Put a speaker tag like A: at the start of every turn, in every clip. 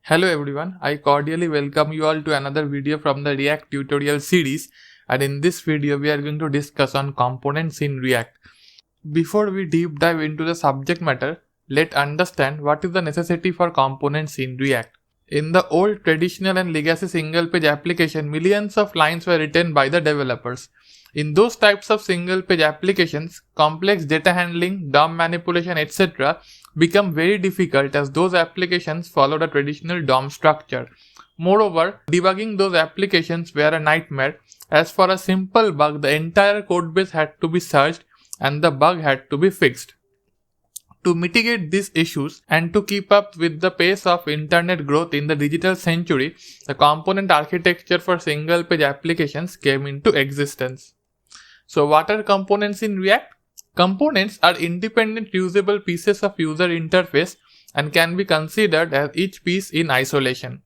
A: Hello everyone, I cordially welcome you all to another video from the React tutorial series, and in this video we are going to discuss on components in React. Before we deep dive into the subject matter, let's understand what is the necessity for components in React. In the old traditional and legacy single page application, millions of lines were written by the developers. In those types of single page applications, complex data handling, DOM manipulation, etc. become very difficult as those applications follow the traditional DOM structure. Moreover, debugging those applications were a nightmare, as for a simple bug the entire codebase had to be searched and the bug had to be fixed. To mitigate these issues and to keep up with the pace of internet growth in the digital century, the component architecture for single page applications came into existence. So what are components in React? Components are independent reusable pieces of user interface and can be considered as each piece in isolation.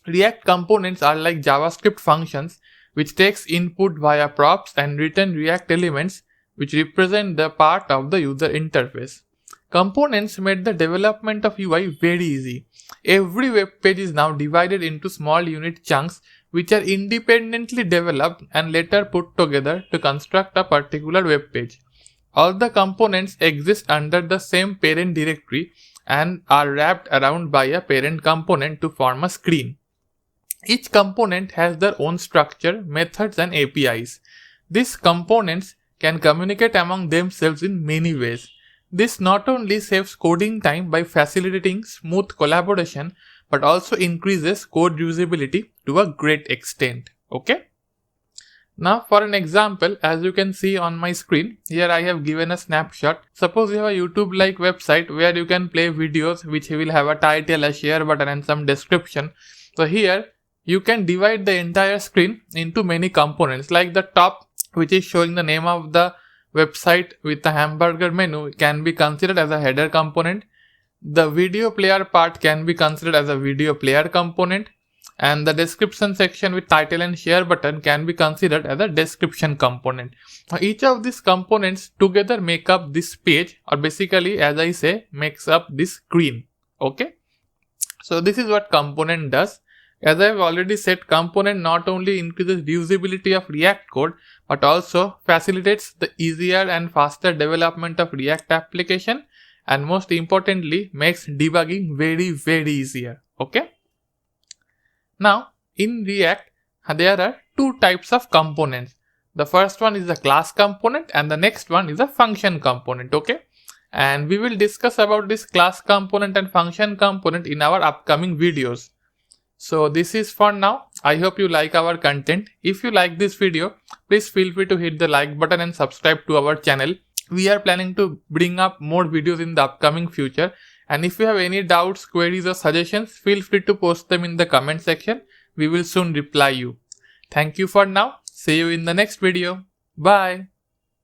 A: React components are like JavaScript functions which takes input via props and return React elements which represent the part of the user interface. Components made the development of UI very easy. Every web page is now divided into small unit chunks which are independently developed and later put together to construct a particular web page. All the components exist under the same parent directory and are wrapped around by a parent component to form a screen. Each component has their own structure, methods and APIs. These components can communicate among themselves in many ways. This not only saves coding time by facilitating smooth collaboration, but also increases code usability to a great extent. Okay? Now for an example, as you can see on my screen, here I have given a snapshot. Suppose you have a YouTube-like website where you can play videos which will have a title, a share button and some description. So here you can divide the entire screen into many components, like the top, which is showing the name of the website with the hamburger menu, can be considered as a header component. The video player part can be considered as a video player component, and the description section with title and share button can be considered as a description component. Now, each of these components together make up this page, or basically, as I say, makes up this screen. Okay, so this is what component does. As I have already said, component not only increases reusability of React code, but also facilitates the easier and faster development of React application, and most importantly makes debugging very easier. Okay. Now in React there are two types of components. The first one is a class component and the next one is a function component. Okay. And we will discuss about this class component and function component in our upcoming videos. So this is for now. I hope you like our content. If you like this video, please feel free to hit the like button and subscribe to our channel. We are planning to bring up more videos in the upcoming future. And if you have any doubts, queries or suggestions, feel free to post them in the comment section. We will soon reply you. Thank you for now. See you in the next video. Bye.